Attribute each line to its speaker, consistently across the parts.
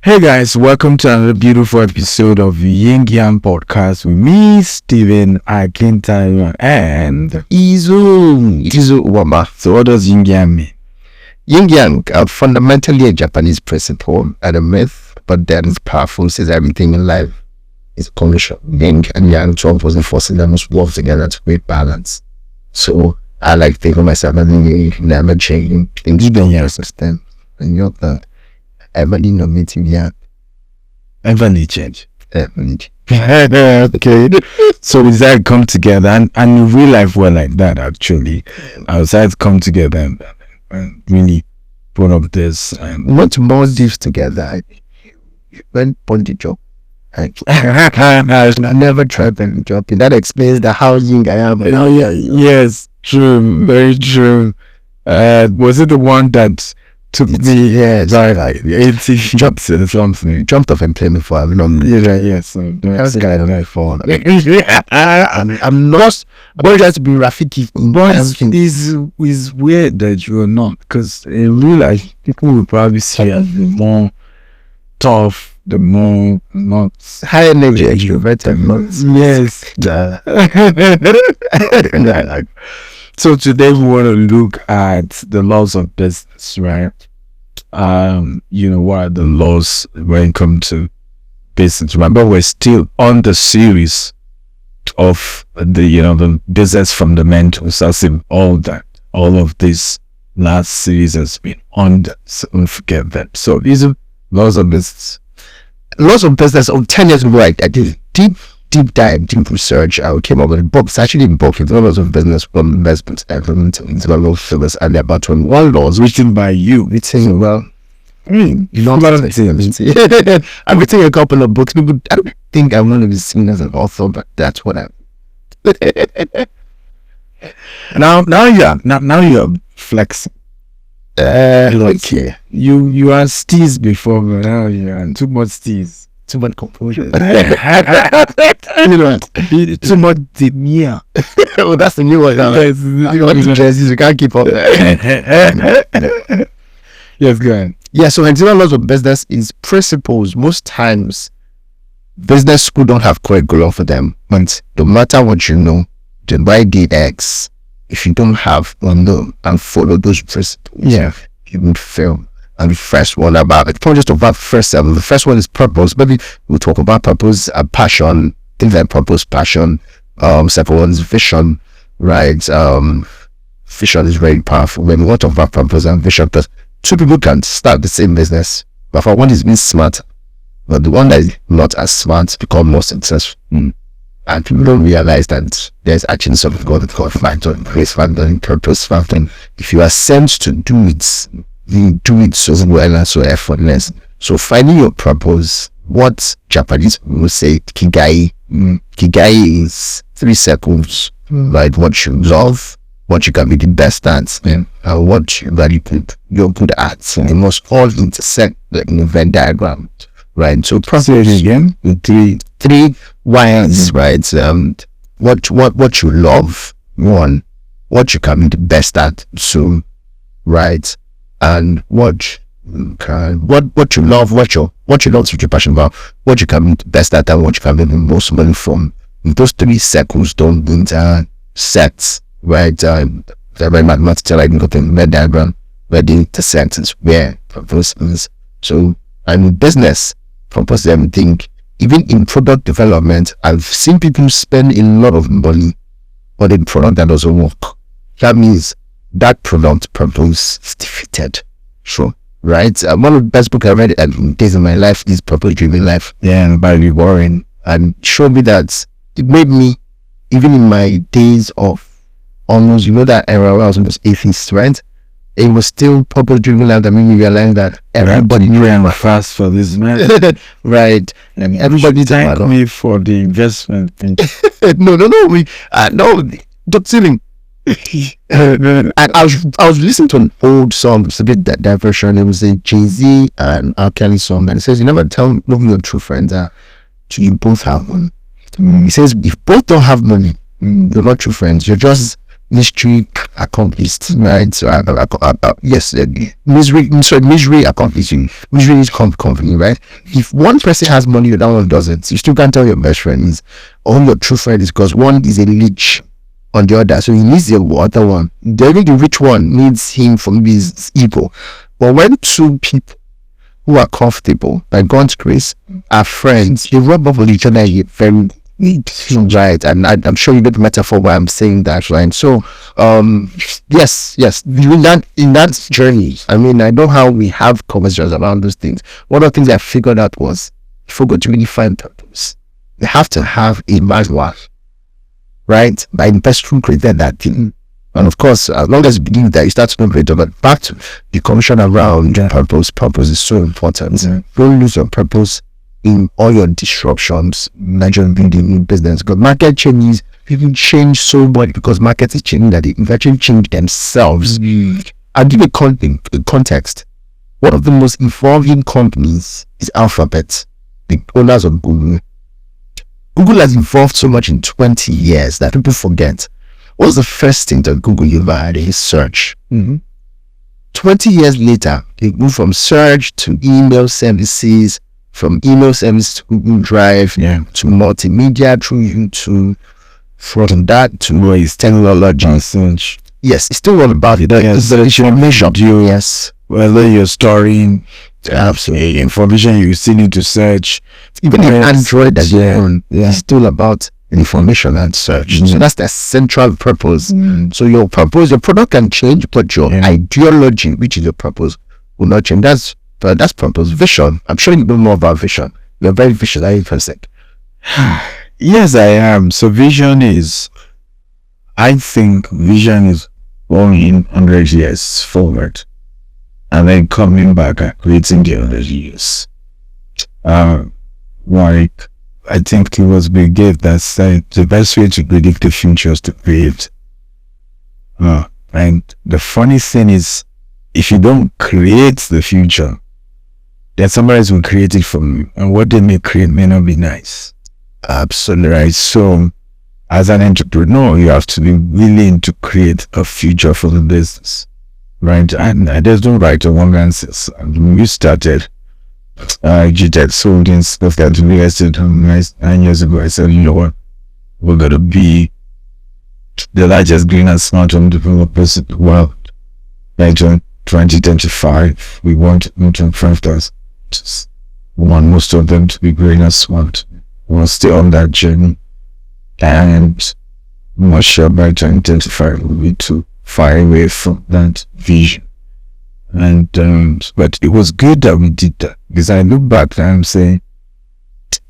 Speaker 1: Hey guys, welcome to another beautiful episode of Ying Yang Podcast with me, Stephen Akintayo, and
Speaker 2: Eizu Uwaoma.
Speaker 1: So what does Ying Yang mean?
Speaker 2: Ying Yang are fundamentally a Japanese principle and a myth, but that is powerful, says everything in life is a combination of yin and yang, two opposing forces that must work together to create balance. So I like to think of myself as never changing things you don't understand. And you're the ever innovative yang.
Speaker 1: Ever need change.
Speaker 2: Ever need.
Speaker 1: Okay. So we decided to come together, and in real life we're like that actually. I decided to come together and really put up this.
Speaker 2: We want to more this together. You went on the job. I never tried any job. That explains the how Ying I am.
Speaker 1: Oh yeah, yes, true, very true. Was it the one that took me?
Speaker 2: Yes,
Speaker 1: like 80 jobs or something.
Speaker 2: Jumped off employment for a long.
Speaker 1: Yes. So
Speaker 2: that's the guy that I fall. I'm not. But just to be Rafiki.
Speaker 1: But it's weird that you're not, because in real life people will probably see you as the more tough, the more not
Speaker 2: high energy extroverted.
Speaker 1: Yes. So today we want to look at the laws of business, right? What are the laws when it comes to business? Remember, we're still on the series of the business fundamentals. As in all of this last series has been on that, so don't forget that. So these are laws of business.
Speaker 2: Laws of business. 10 years ago, I did deep dive, deep research. I came up with a book. It's actually a book. It's laws of business from investment and development figures, and there are about 21 laws
Speaker 1: written by you.
Speaker 2: It's saying, well, I'm writing a couple of books. People, I don't think I'm going to be seen as an author, but that's what I'm.
Speaker 1: Now you're flexing.
Speaker 2: Okay.
Speaker 1: You are steez before, but now you're too much steez.
Speaker 2: Too much composure.
Speaker 1: Too much demure.
Speaker 2: Well, that's the new one. You can't keep up.
Speaker 1: Yes, go ahead.
Speaker 2: Yeah, so internal laws of business is principles. Most times, business school don't have curriculum for them. But no matter what you know, the right did X. If you don't have know and follow those principles, you would fail. And the first one it's probably just about the first seven. The first one is purpose. Maybe we'll talk about purpose and passion. Things like purpose, passion. Second one is vision, right? Vision is very powerful. When we want to talk about purpose and vision, because two people can start the same business, but for one is being smart, but the one that is not as smart become more successful. And people don't realize that there's actually something called factor, grace factor, and purpose factor. If you are sent to do it, you do it so well and so effortless. So finding your purpose, what Japanese people say, kigai. Kigai is 3 circles, right? What you love, what you can be the best at, and what you value you're good at. They must all intersect in a Venn diagram, right? So
Speaker 1: say it again.
Speaker 2: Three wires, right? What you love, one, what you can be the best at, two, right? And what you love, what you love, what you're passionate about, what you can be the best at, and what you can be the most money from. Those 3 circles don't intersect, right? They're very mathematical, like you got the Venn diagram where the intersect is where purpose is. So, and in business, purpose is everything. Even in product development, I've seen people spend a lot of money on a product that doesn't work. That means that product purpose is defeated. Sure. Right? One of the best books I read in days of my life is Purpose Driven Life.
Speaker 1: Yeah, by Lee Warren.
Speaker 2: And showed me that it made me, even in my days of almost, that era where I was almost atheist, right? It was still Purpose Driven Life that made me realize that everybody
Speaker 1: ran fast for this man.
Speaker 2: Right.
Speaker 1: I mean, everybody thank me for the investment.
Speaker 2: No, Dr. Sealing. And I was listening to an old song. It's a bit that diversion. It was a Jay-Z and R. Kelly song, and it says, "You never tell who your true friends are till you both have one." He says, if both don't have money, you're not true friends. You're just mystery accomplished, right? So yes, misery accomplishing. Misery is company, right? If one person has money, the other one doesn't. You still can't tell your best friends or your true friend is, because one is a leech on the other, so he needs the other one. The rich one needs him from his ego. But when two people who are comfortable by God's grace are friends, they rub off on each other very right, and I'm sure you get the metaphor why I'm saying that, right? So yes, in that journey, I mean, I know how we have conversations around those things. One of the things I figured out was, if we're going to really find purpose, we have to have a manual, right? By the person who created that thing. And of course, as long as you believe that, you start to know better. But back to the conversation around purpose. Purpose is so important. Don't lose your purpose in all your disruptions, not just building new business. Because market changes, people change so much because market is changing that they eventually change themselves. I'll give a context. One of the most evolving companies is Alphabet, the owners of Google. Google has evolved so much in 20 years that people forget. What's the first thing that Google ever had? Is search. 20 years later, they moved from search to email services, from email service to Google Drive, to multimedia through YouTube, from that to is technology. Search. Yes, it's still all about it. Yes, it's your measure. Yes, whether you're storing absolutely information you still need to search. Even in Android that you own, it's still about information and search. So that's the central purpose. So your purpose, your product can change, but your ideology, which is your purpose, will not change. That's purpose. Vision. I'm sure you know more about vision. You're a very visionary person.
Speaker 1: Yes, I am. So I think vision is going 100 years forward and then coming back and creating the 100 years. Like, I think it was Bill Gates that said the best way to predict the future is to create. And the funny thing is, if you don't create the future, then somebody else will create it for you. And what they may create may not be nice. Absolutely right. So, as an entrepreneur, you have to be willing to create a future for the business. Right? And there's no right or wrong answers. When we started, GTED sold in stuff that we invested 9 years ago. I said, you know what? We're going to be the largest green and smart home developers in the world. By 2025, we want 25,000. We want most of them to be green and smart. We're still on that journey. And I'm not sure by 2025 we'll be too far away from that vision. And but it was good that we did that, because I look back and I'm saying,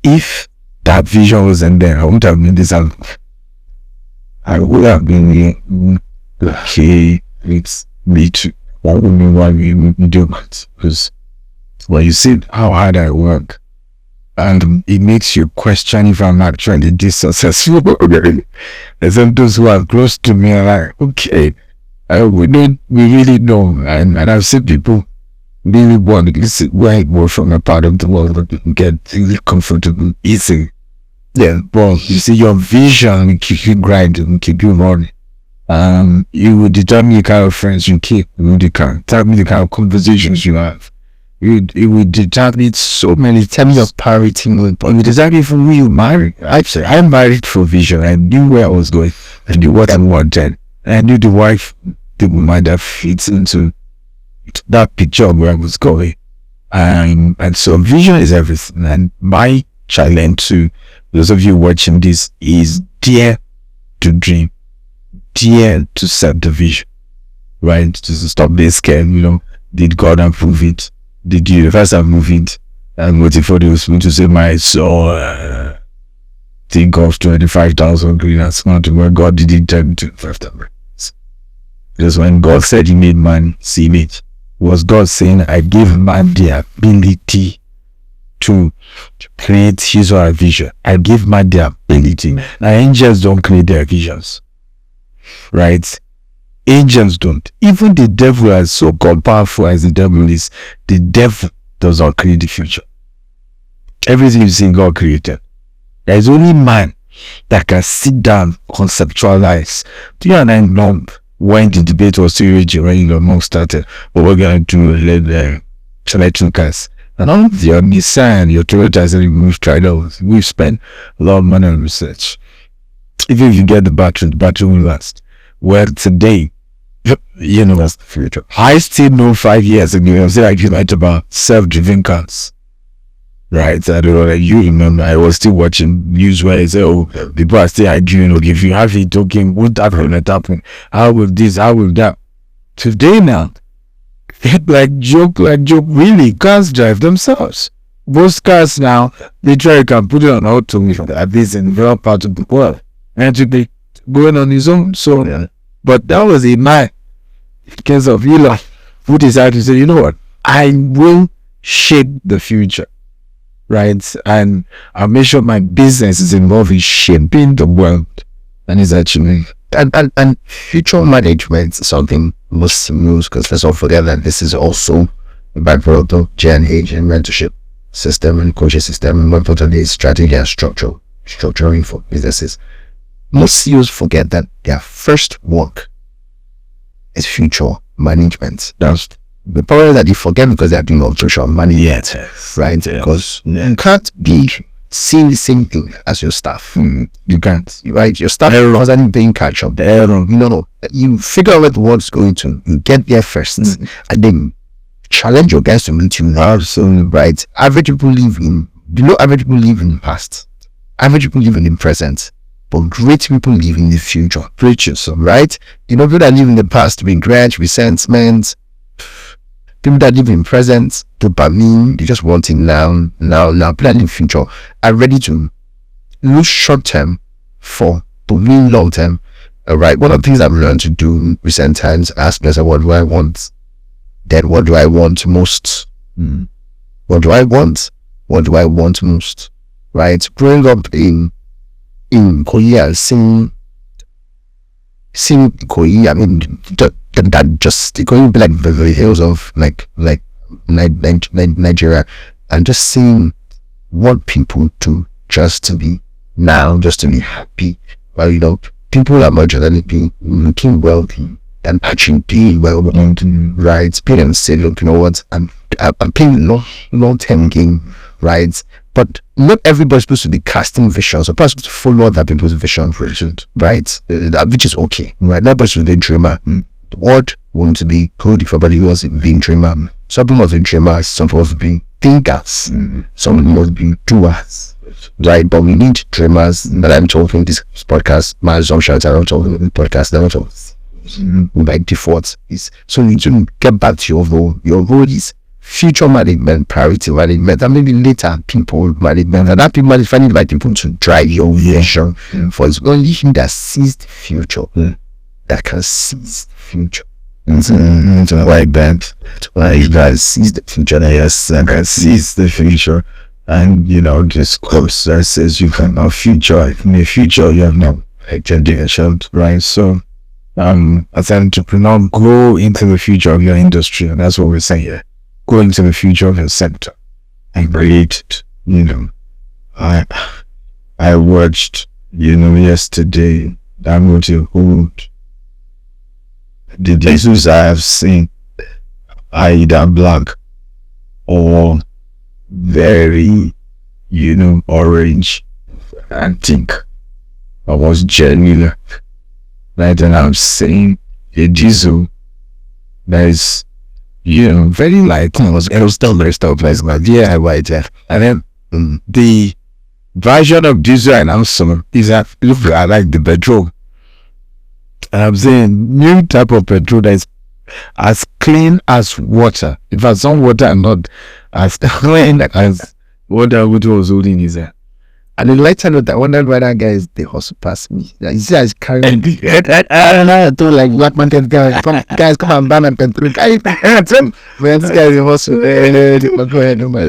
Speaker 1: if that vision wasn't there, I wouldn't have been this album. I would have been okay, it's me too. That would be why we do it. Because when you see how hard I work, and it makes you question if I'm actually this successful. There's some those who are close to me are like, okay, we really know, and I've seen people really want to listen where I go from a part of the world that you can get really comfortable, easy. Yeah, but you see, your vision will keep you grinding, will keep you running. You will determine the kind of friends you keep, determine the kind of conversations you have. It would determine so many terms of parity. It would determine for who you marry. I married for vision. I knew where I was going. I knew what I wanted. I knew the wife, the woman that fits into that picture where I was going. And so vision is everything. And my challenge to those of you watching this is dare to dream. Dare to set the vision. Right? Just stop being scared, Did God approve it? Did the universe approve it? And waiting for those people to say, my soul, think of 25,000 green and smart, where God didn't tell me 25,000. Because when God said he made man see it, was God saying, I give man the ability to create his or her vision. I give man the ability. Now angels don't create their visions. Right? Angels don't. Even the devil, as so-called powerful as the devil is, the devil does not create the future. Everything you see God created. There is only man that can sit down, conceptualize. Do you and I know when the debate was still raging when Elon Musk started, what we're going to do with electric cars? And all of your Nissan, your Toyotas, we've tried those. We've spent a lot of money on research. Even if you get the battery will last. Well, today, you know, that's the future. I still know 5 years ago, I was arguing about self-driven cars. Right? I don't know, like you remember, I was still watching news where they say, oh, people are still arguing, okay, if you have a token, won't that happen? How will this, how will that? Today now, like joke, really, cars drive themselves. Most cars now, they try to can put it on auto, at least in the part of the world. And today, going on his own, so, yeah. But that was a man, in case of Elon, who decided to say, you know what, I will shape the future, right? And I'll make sure my business is involved in shaping the world. And it's actually,
Speaker 2: and future management is something most use, because let's not forget that this is also a byproduct of G&H and mentorship system and coaching system, and more importantly, strategy and structuring for businesses. Most CEOs forget that their first work is future management. That's the problem that you forget, because they're doing future management, right? Yeah. Because you can't be seeing the same thing as your staff.
Speaker 1: You can't.
Speaker 2: Right? Your staff doesn't paying catch up. No. You figure out what's going to. You get there first, and then challenge your guys to meet you.
Speaker 1: Absolutely.
Speaker 2: Right? Average people live in, below average people live in the past. Average people live in the present. But great people live in the future.
Speaker 1: Preachers,
Speaker 2: right? You know, people that live in the past with grudge, resentment. People that live in present, dopamine, they just want it now. People in the future are ready to lose short term to win long term. Right? One of the things I've learned to do in recent times, ask myself, what do I want? Then what do I want most? What do I want? What do I want most? Right? Growing up in Korea, seeing Korea, I mean, that just going like the hills of like Nigeria, and just seeing what people do just to be happy. Well, you know, people are marginally looking wealthy and actually being well, right? Being say, look, you know what, I'm playing long-term game, right? But not everybody's supposed to be casting visions, or supposed to follow other people's vision, right? Which is okay, right? Not supposed to be a dreamer. The world wants to be good if everybody was being dreamer. Some people must be dreamers, some people must be thinkers, some people must be doers, right? But we need dreamers. That I'm talking this podcast, my assumptions are not talking in the podcast, they're not talking by default. Is so you need to get back to your role. Your role is future management, priority management, and maybe later people management. And that people management by people to drive your vision. For it's only him that sees the future, that can seize the future.
Speaker 1: Like that.
Speaker 2: Like that sees the future.
Speaker 1: Yes, and can seize the future. And you know, this course that says you can have future. In the future, you have no generation, right? So, as an entrepreneur, grow into the future of your industry, and that's what we're saying here. Go into the future of your sector and create it. You know, I watched, you know, yesterday, I'm going to hold the Jesus I have seen are either black or very, you know, orange and pink. I was genuine. Right, and I'm saying a diesel that is, you know, very light. It was still very stuff like that. Yeah, right there. And then the version of diesel and also is that look like the petrol. And I'm saying new type of petrol that is as clean as water. In fact, some water are not as clean as water which was holding his hand.
Speaker 2: And the later note, I wondered why that guy is the hustle past me. You see, I was carrying. I told like Black Mountain guys, come and ban and petrol. When this guy is a hustle, go ahead, no man.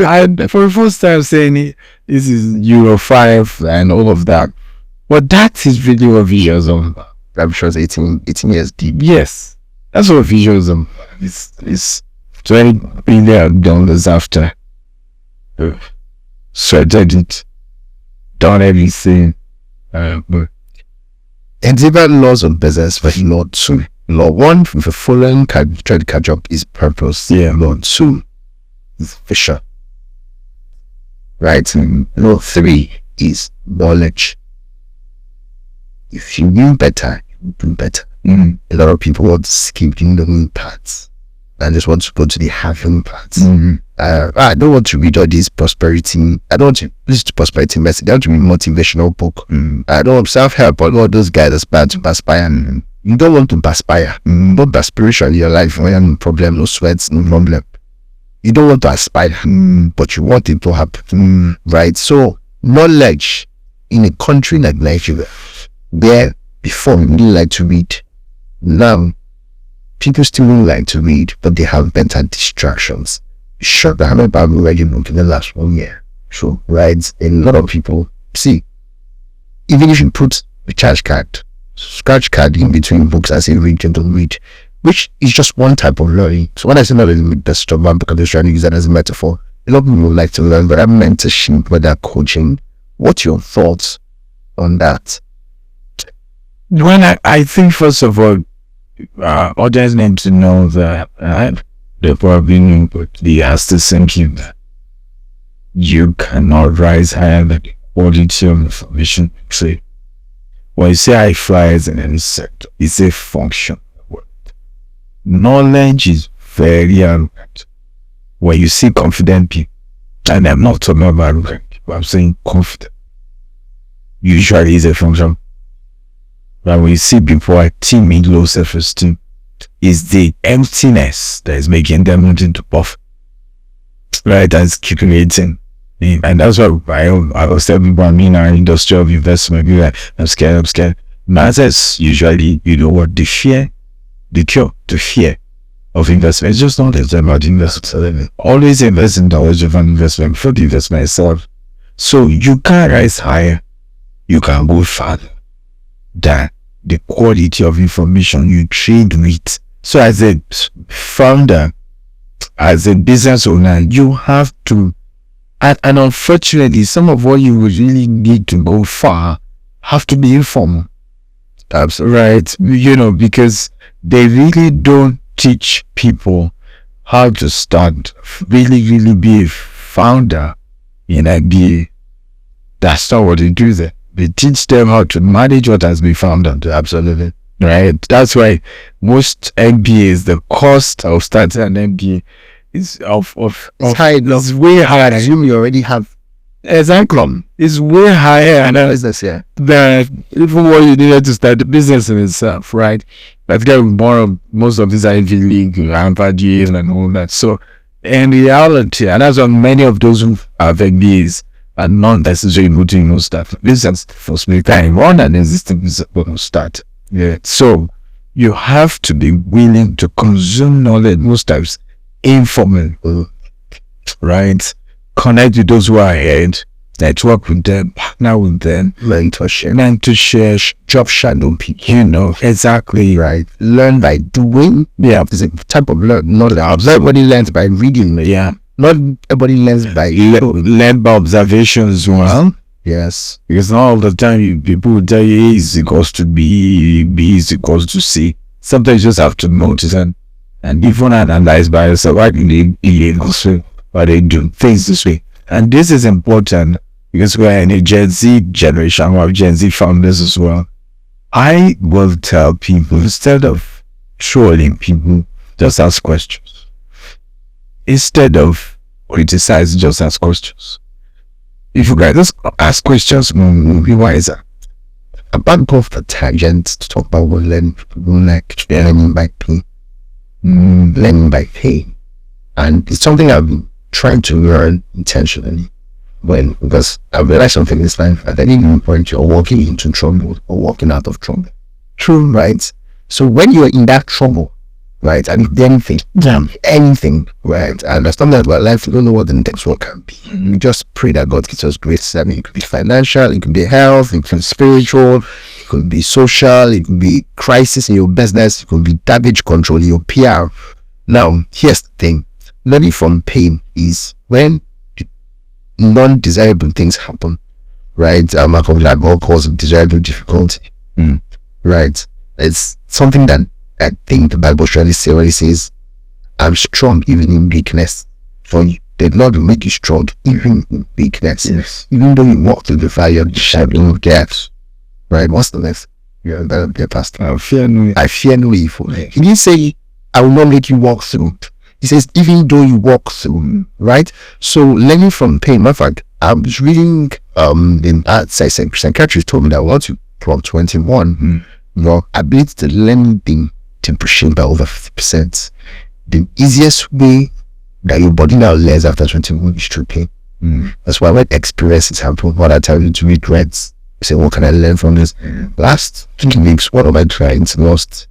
Speaker 1: And for the first time saying this is Euro 5 and all of that. But that is video visualism.
Speaker 2: I'm sure it's 18 years deep.
Speaker 1: Yes. That's what visualism is. 20 billion dollars after. So I did it. done everything. But
Speaker 2: and even laws of business, but law 2. Law 1, if you're following, try to catch up, is purpose.
Speaker 1: Yeah.
Speaker 2: Law 2 is vision. Right? Law 3 is knowledge. If you knew better, you would do better. A lot of people want to skip the knowing parts and just want to go to the having parts. I don't want to read all these prosperity. I don't want to listen to prosperity message. I don't want to read motivational book. I don't want self-help, but all those guys aspire to aspire. You don't want to aspire. Don't aspiration in your life when you have no problem, no sweats, no problem. You don't want to aspire, but you want it to happen. Right? So knowledge in a country like Nigeria, where before we didn't like to read, now people still don't like to read, but they have better distractions. Sure, I haven't been reading book in the last 1 year. So, right, a lot of people see, even if you put a scratch card in between books as a read, you don't read, which is just one type of learning. So when I say not the stubborn, because I'm trying to use that as a metaphor, a lot of people like to learn, but I'm mentorship, but they're coaching. What's your thoughts on that?
Speaker 1: when I think first of all, audience need to know that they probably know, but they are still thinking that you cannot rise higher than the quality of information. Say, when you say high flyers in any sector, it's a function of work. Knowledge is very arrogant. When you see confident people, and I'm not talking about arrogant people, I'm saying confident, usually is a function. But when you see people are timid, low self-esteem, is the emptiness that is making them not into puff. Right, that's creating. And that's what I was telling people, industry of investment, like, I'm scared. Matters usually, you know what, the fear of investment. It's just not about investment. Always invest in knowledge of an investment before the investment itself. So you can rise higher, you can go farther than the quality of information you trade with. So as a founder, as a business owner, you have to, and unfortunately, some of what you would really need to go far have to be informal. That's right. Because they really don't teach people how to start, really be a founder in IBA. That's not what they do there. They teach them how to manage what has been founded. Absolutely. Right. That's why most MBAs, the cost of starting an MBA is high. It's way higher. I assume you already have exactly. It's way higher than business, than even what you needed to start the business in itself, right? Let's get most of these Ivy League, Harvard and all that. So in reality, and that's why many of those who have MBAs are not necessarily putting no start business for small time run an existing business will start. Yeah. So you have to be willing to consume knowledge most times informal, right? Connect with those who are ahead, network with them, partner with them, mentorship, job shadow people, exactly, right? Learn by doing. Yeah, there's a type of learn, not everybody learns by reading. Yeah, not everybody learns by learn by observation as well. Yes, because not all the time people will tell you A is equals to B, B is equals to C. Sometimes you just have to notice and even analyze by yourself. Why do they behave this way? Why they do things this way? And this is important because we're in a Gen Z generation. We have Gen Z founders as well. I will tell people, instead of trolling people, just ask questions. Instead of criticizing, just ask questions. If you guys just ask questions, we'll be wiser. About both the tangent to talk about what learning by pain. Learning by pain. And it's something I've been trying to learn intentionally. Because I've realized something in this life, at any point you're walking into trouble or walking out of trouble. True, right? So when you're in that trouble, right, and anything, right, I understand that about life, you don't know what the next one can be. You just pray that God gives us grace. I mean, it could be financial, it could be health, it could be spiritual, it could be social, it could be crisis in your business, it could be damage control in your PR. Now, here's the thing. Learning from pain is when non-desirable things happen,
Speaker 2: right? Like all cause of desirable difficulty, right? It's something that I think the Bible surely says, I'm strong even in weakness. For you, the Lord will make you strong even in weakness.
Speaker 1: Yes.
Speaker 2: Even though you walk through the fire of the shadow of death. Right? What's the next? Yeah, that'll be a pastor.
Speaker 1: I fear no
Speaker 2: evil. He didn't say, I will not make you walk through. He says, even though you walk through, right? So learning from pain. Matter of fact, I was reading in psychiatrist told me that once you from 21, your ability to learn thing to pushing by over 50%. The easiest way that your body now learns after 21 is through pain. That's why when experiences happen, what I tell you to regrets, say, what can I learn from this? Last 2 weeks, one of my clients lost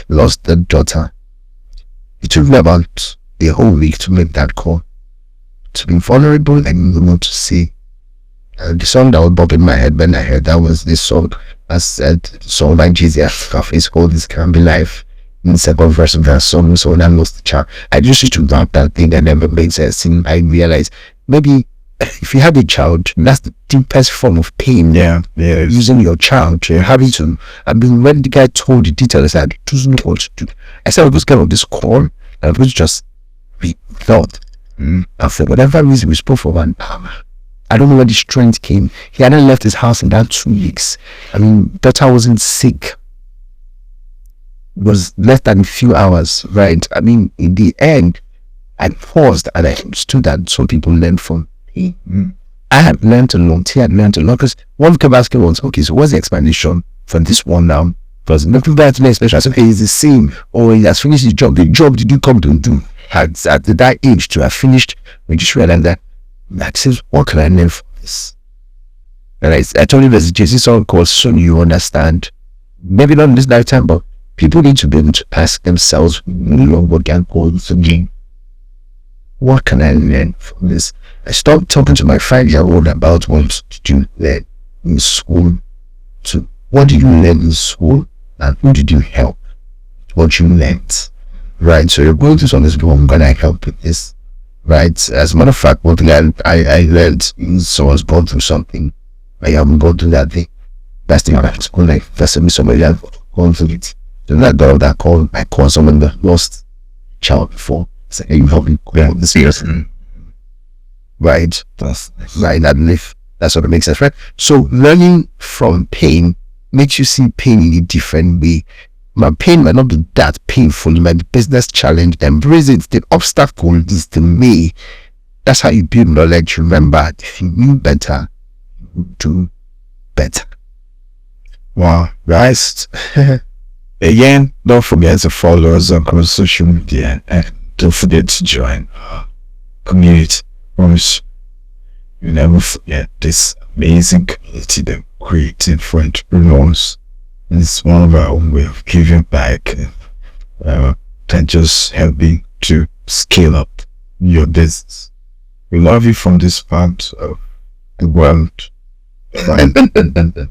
Speaker 2: a daughter. It took me about a whole week to make that call, to be vulnerable and not to see. The song that would pop in my head when I heard that was this song. I said, song by Jesus, Face Hold This Can Be Life. In the second verse of that song, so when I lost the child, I just used to rap that thing that never made sense. And I realized maybe if you have a child, that's the deepest form of pain.
Speaker 1: Yeah.
Speaker 2: Using your child, you're having to. I mean, when the guy told the details, I doesn't know what to do. I said I was kind of this call, and it was just we thought. And for whatever reason, we spoke for 1 hour. I don't know where the strength came. He hadn't left his house in that 2 weeks. I mean, daughter wasn't sick. It was less than a few hours, right? I mean, in the end, I paused and I understood that some people learn from me. I had learned a lot. He had learned a lot, because one of the asking was, okay, so what's the explanation for this one now? Because nothing better to the explanation. I said, okay, it's the same, or he has finished his job. The job did you come to do? At that age to have finished, we just realized that says, what can I learn from this? And I told him there's a Jesus song called Soon You Understand. Maybe not in this lifetime, but people need to be able to ask themselves, what can hold for me? What can I learn from this? I stopped talking to my 5-year-old about what did you learn in school, to what did you learn in school, and who did you help? What you learned, right? So you're going to something, I'm gonna help with this, right? As a matter of fact, one thing I learned is someone's gone through something, I haven't gone through that thing. Best thing I school, like first me somebody else gone through it. Then I got that call. I called someone that lost a child before. Say, hey, you help me with this person. Right.
Speaker 1: That's
Speaker 2: right. That's what makes sense, right? So learning from pain makes you see pain in a different way. My pain might not be that painful. It might be business challenge. Embrace it. The obstacle is the me. That's how you build knowledge. Remember, if you knew better, you would do better.
Speaker 1: wow, guys. Again, don't forget to follow us across social media, and don't forget to join our community. Promise you never forget this amazing community that we're creating for entrepreneurs. And it's one of our own way of giving back and just helping to scale up your business. We love you from this part of the world. Bye.